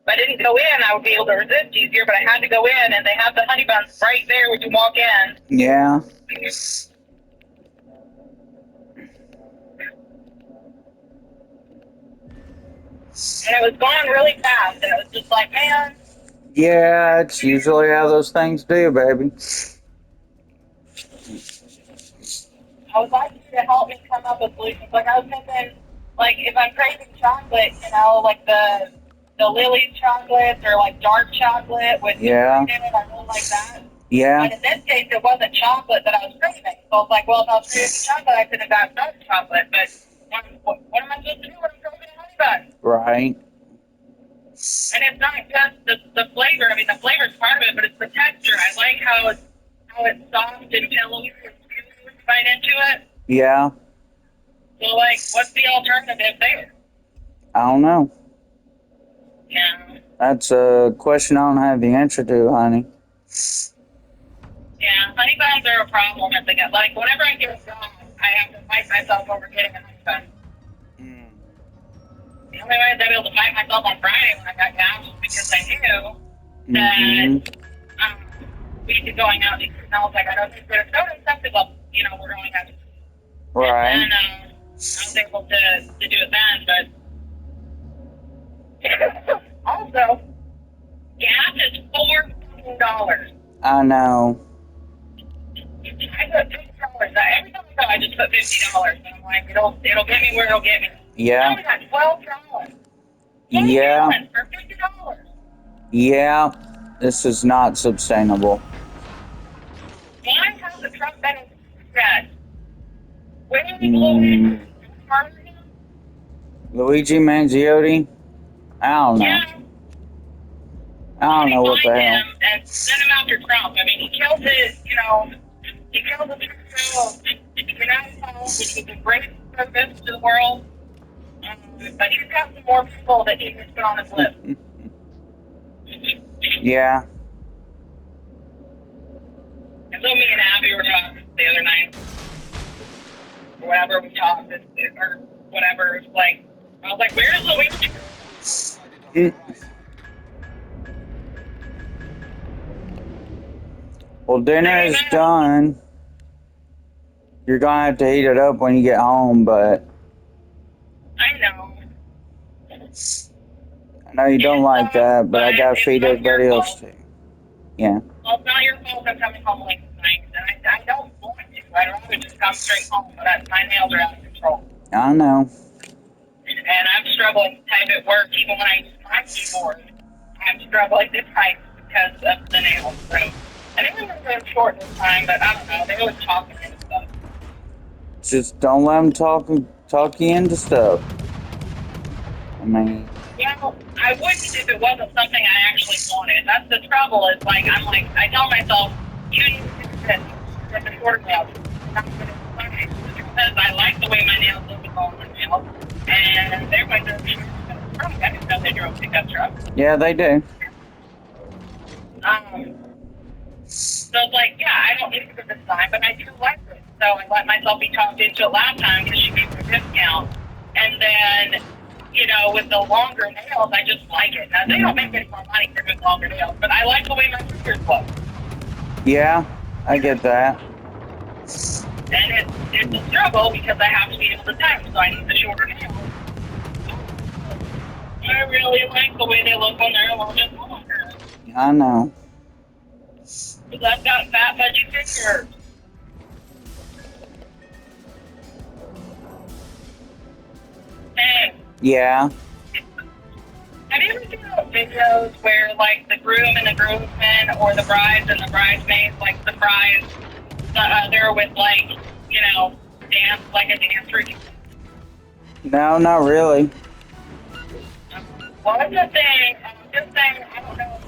I didn't go in, I would be able to resist easier, but I had to go in, and they have the honey buns right there when you walk in. Yeah. And it was going really fast, and it was just like, man. Yeah, it's usually how those things do, baby. I would like you to help me come up with solutions. Like, I was thinking, like, if I'm craving chocolate, you know, like the Lily's chocolate or like dark chocolate with Yeah. in it, I really like that. Yeah. But in this case, it wasn't chocolate that I was craving. So I was like, well, if I was craving chocolate, I could have got dark chocolate. But what am I supposed to do when I'm craving a honey bun? Right. And it's not just the flavor. I mean, the flavor is part of it, but it's the texture. I like how it's soft and pillowy and you bite into it. Yeah. So, like, what's the alternative there? I don't know. Yeah. That's a question I don't have the answer to, honey. Yeah, honey buns are a problem at the get. Like, whenever I get a job, I have to fight myself over getting a honey bun. The only way I'd be able to fight myself on Friday when I got gas was because I knew that we'd be going out to eat. And I was like, I don't think we're going to soda and stuff because, you know, we're going out to eat. Right. And I was able to do it then, but also, gas is $4. I know. I put $50. Every time I go, I just put $50. And I'm like, it'll get me where it'll get me. Yeah. Now we got $12. Yeah. For $50. Yeah. This is not sustainable. Why hasn't Trump been instead? Where is Luigi Manziotti? I don't know. Yeah. I don't know what the hell. Him and send him after Trump. I mean, he killed his, you know, he killed the United States, which was a great service to the world. But he's got some more people that he needs to put on his list. Yeah. And so me and Abby were talking the other night, or whatever we talked, or whatever. It was like, I was like, where's Luigi? Well, dinner is done. You're gonna have to heat it up when you get home, but I know. I know you don't like that, but I gotta feed everybody else too. Yeah. Well, it's not your fault I'm coming home late tonight, and I don't want to. I'd rather just come straight home, but my nails are out of control. I know. And I'm struggling to type at work, even when I use my keyboard. I'm struggling to type because of the nails. So I think I'm going to go short this time, but I don't know. They always talking and stuff. Just don't let them talk you into stuff. I mean. Well, I wouldn't if it wasn't something I actually wanted. That's the trouble. Is like I tell myself, you need to do this with the shorter nails. Because I like the way my nails look with all my nails, and they're my truck. I didn't know they drove a pickup truck. Yeah, they do. So it's like, yeah, I don't need it this time, but I do like it. So I let myself be talked into it last time because she gave me a discount. And then, you know, with the longer nails, I just like it. Now, they don't make any more money for doing longer nails, but I like the way my fingers look. Yeah, I get that. And it's a struggle because I have to be able to type, so I need the shorter nails. I really like the way they look when they're a little bit longer. I know. Because I've got fat, pudgy fingers. Hey. Yeah. Have you ever seen those videos where, like, the groom and the groomsmen, or the brides and the bridesmaids, like, the brides, they're with, like, you know, dance, like a dance routine? No, not really. Well, it's a thing. I'm just saying, I don't know.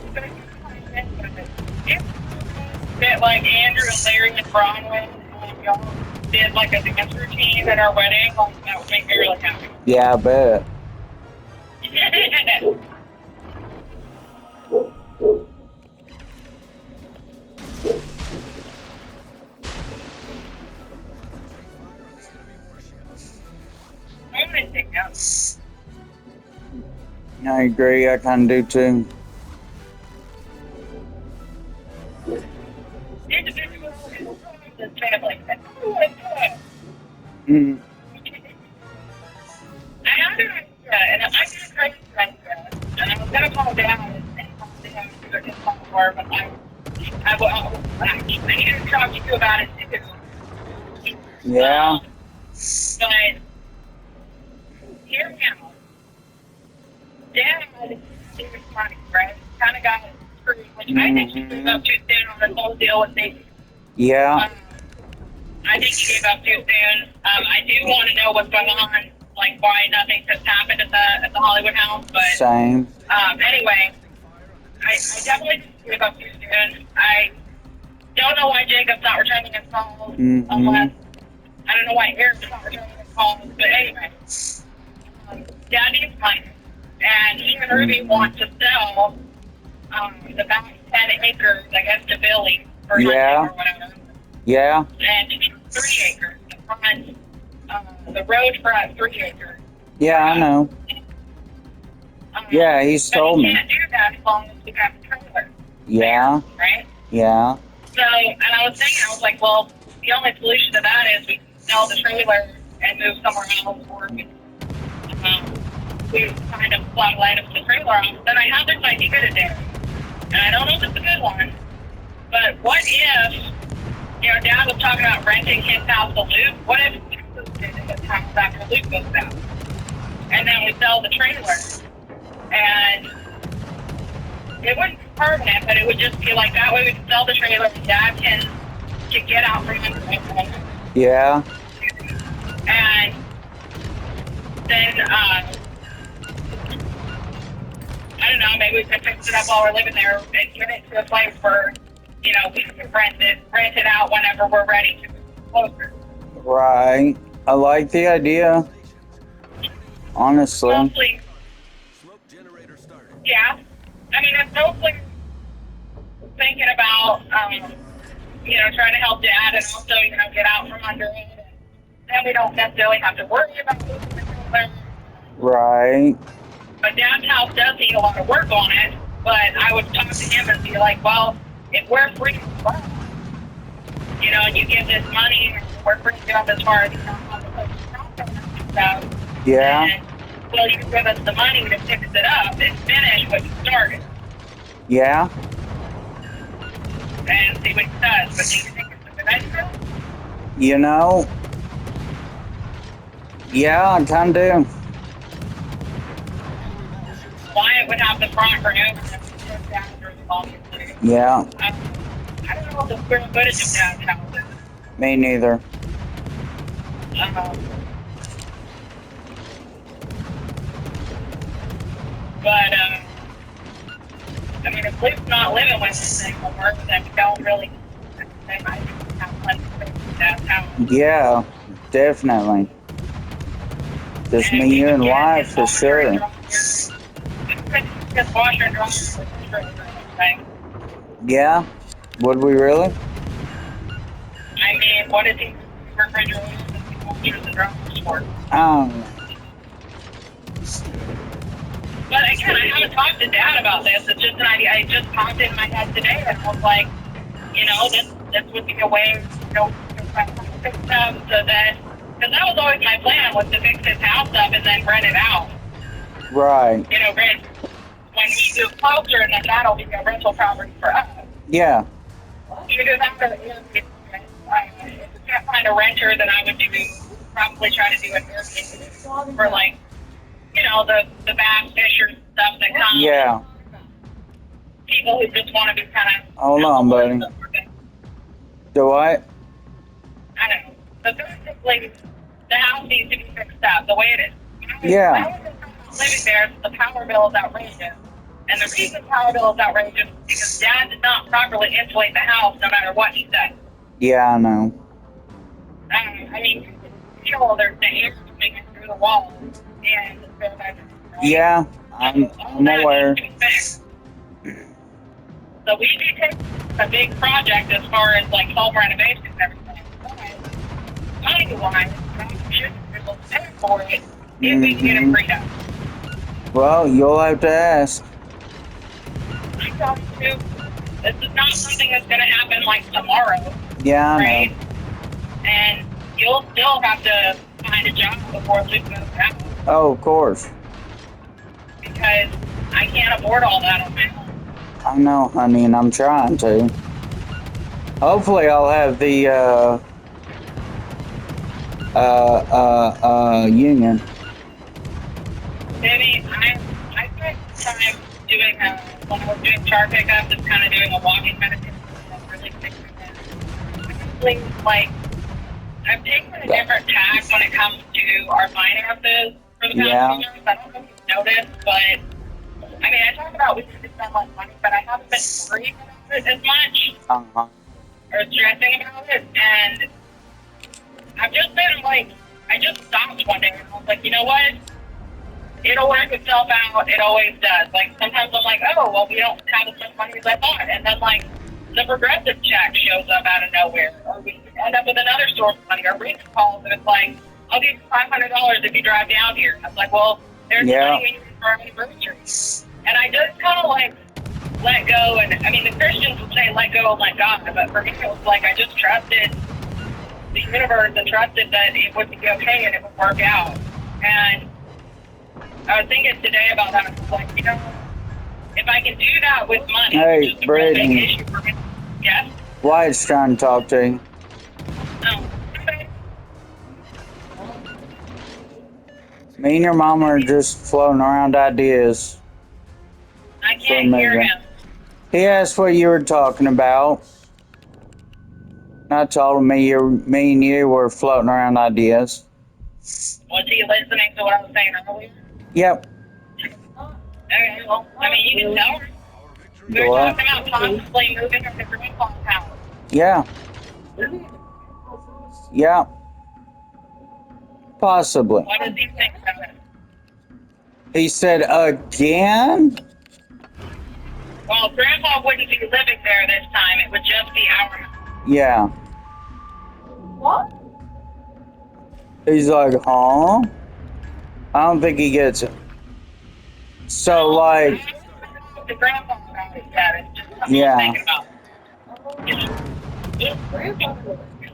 It's a bit like Andrew and Larry and Bronwyn, y'all did, like, a dance routine at our wedding. Like, that would make me really happy. Yeah, I bet. I agree. I kind of do too. Individual and family. That's all I do. Mm. I had an idea, and I did a crazy idea, and I was going to call down and talk to him and do his homework, but I needed to talk to you about it too. Yeah. But hear me out. Dad is money, right? Kind of got screwed, which I think he gave up too soon on this whole deal with me. Yeah. I think he gave up too soon. I do want to know what's going on, like why nothing has happened at the Hollywood house. But Same. anyway, I definitely think he gave up too soon. I don't know why Jacob's not returning his calls, unless I don't know why Eric's not returning his calls. But anyway, Dad needs money, and he and Ruby want to sell the back 10 acres, I guess, to Billy for hunting or whatever. Yeah. And 3 acres. The road front 3 acres. Yeah, I know. Yeah, he's told me. But you can't do that as long as we have a trailer. Yeah. There, right? Yeah. So, and I was thinking, I was like, well, the only solution to that is we sell the trailer and move somewhere else, or we kind of plug light up the trailer off. Then I have this idea today, and I don't know if it's a good one, but what if, Dad was talking about renting his house to Luke. What if we moved into his house after Luke goes out? And then we sell the trailer. And it wouldn't be permanent, but it would just be like that way we can sell the trailer and Dad can get out from under it. Yeah. And then, I don't know, maybe we could fix it up while we're living there and get it to a place where, we can rent it out whenever we're ready to move closer. Right. I like the idea. Honestly. Mostly, yeah. I mean, it's mostly thinking about, trying to help Dad and also, get out from under it. And then we don't necessarily have to worry about moving the trailer. Right. But Dad's house does need a lot of work on it, but I would talk to him and be like, well, if we're free to go, and you give this money, and we're free to go as far as, on the place and stuff. Yeah. And will you give us the money to fix it up and finish what you started? Yeah. And see what he does. But do you think it's a good idea? Yeah, I kind of do. Wyatt would have the front for him, and then after the long. Yeah. I don't know if the square footage of Dad's house is. Me neither. But, I mean, if Luke's not living with us anymore, then we don't really, they might have plenty of space in Dad's house. Yeah, definitely. Just me, you, and Wyatt for sure. Just washer and dryer with the trailer, right? Yeah. Would we really? I mean, what is he refrigerator and washers and dryers for? But again, I haven't talked to Dad about this. It's just an idea. It just popped in my head today, and I was like, this would be a way, to fix them so that, because that was always my plan, was to fix his house up and then rent it out. Right. Rent when we move closer, and then that'll be a rental property for us. Yeah. Because after, if we can't find a renter, then I would probably try to do an Airbnb for like, the bass fishers and stuff that come. Yeah. People who just want to be kind of. Hold on, buddy. Do what? I don't know. But basically, the house needs to be fixed up the way it is. Yeah. I was living there, the power bill is outrageous. And the reason the power bill is outrageous is because Dad did not properly insulate the house no matter what he said. Yeah, I know. I mean, you can feel the air coming in through the walls. And right? Yeah, I'm aware. So we do take a big project as far as like home renovation and everything. But money-wise, we should be able to pay for it if we can get it freed up. Well, you'll have to ask. I tell you, this is not something that's going to happen like tomorrow, Yeah, I right? know. And you'll still have to find a job before Luke moves out Oh, of course. because I can't afford all that on my own. I know, honey, and I'm trying to. Hopefully, I'll have the union. Maybe I spent time doing when I was doing chart pickup, just kind of doing a walking meditation and really fixing it. Honestly, like I've taken a different tack when it comes to our finances for the past few Yeah. years. I don't know if you've noticed, but I mean, I talk about we need to spend less money, but I haven't been worrying about it as much Uh-huh. or stressing about it. And I've just been like, I just stopped one day and I was like, you know what? It'll work itself out. It always does. Like sometimes I'm like, oh, well, we don't have as much money as I thought, and then like the progressive check shows up out of nowhere, or we end up with another source of money, or Rita calls and it's like, I'll give you $500 if you drive down here. And I was like, well, there's Yeah. money we need for our anniversary, and I just kind of like let go. And I mean, the Christians would say let go and let God, but for me, it was like I just trusted the universe and trusted that it would be okay and it would work out. And I was thinking today about that. I was like, you know, if I can do that with money, Hey, which is a real big Brittany. issue for me. Yes? Wyatt's trying to talk to you. No. Okay. Me and your mama are just floating around ideas. I For can't hear moving. him. He asked what you were talking about. I told him me and you were floating around ideas. Was he listening to what I was saying earlier? Yep. Okay, well, I mean, you can tell him. We were What? talking about possibly moving her to grandpa's house. Yeah. Yeah. Possibly. What does he think about it? He said again? Well, grandpa wouldn't be living there this time. It would just be our house. Yeah. What? He's like, huh? I don't think he gets it. So like, The grandpa about it yet. It's just something yeah. I'm thinking about.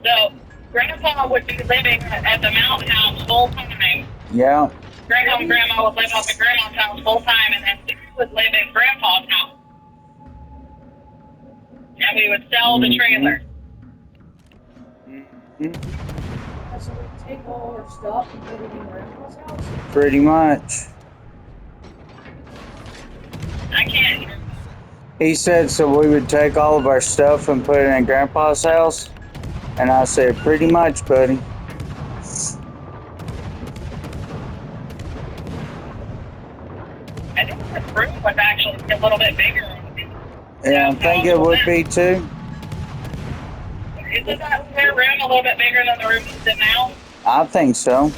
So, grandpa would be living at the mountain house full time. Yeah. Grandpa and grandma would live up at grandma's house full time, and then we would live in grandpa's house. And we would sell the trailer. Mhm. So we take all our stuff and put it in grandpa's house? Pretty much. I can't hear. He said so we would take all of our stuff and put it in grandpa's house. And I said, pretty much, buddy. I think this room was actually a little bit bigger. Yeah, I think it would be too. Isn't that their room a little bit bigger than the room it's in now? I think so.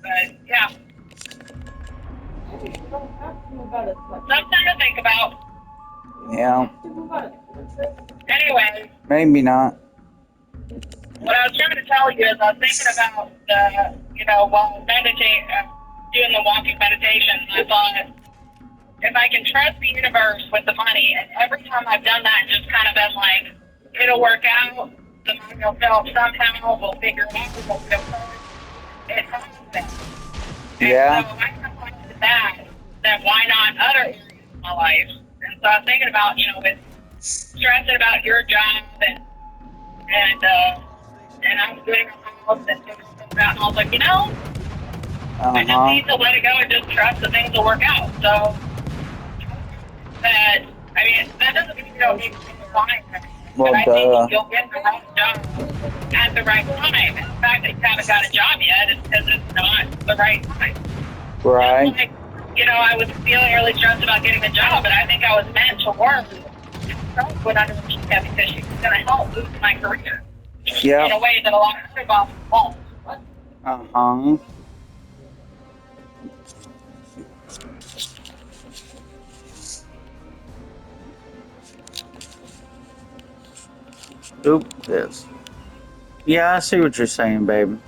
But yeah, Maybe you don't have to move out of something to think about. Yeah, to move out of the country. Anyway, maybe not. what I was trying to tell you is I was thinking about the, while doing the walking meditation, I thought if I can trust the universe with the money, and every time I've done that, just kind of been like, it'll work out, the money will show up somehow, we'll figure it out, we'll feel it happens. Yeah. And so I kind of wanted that, then why not other areas of my life? And so I was thinking about, with stressing about your job and I'm doing a house and figuring things out, and I was like, I just need to let it go and just trust that things will work out. So that, I mean, that doesn't mean you don't need to be fine. Well, but I duh. think you'll get the right job at the right time. And the fact that you haven't got a job yet is because it's not the right time. Right. Just like, I was feeling really stressed about getting the job, but I think I was meant to work. Trump would understand that because she's going to help boost my career in a way that a lot of other bosses won't. Uh-huh. Oop, this. Yeah, I see what you're saying, baby.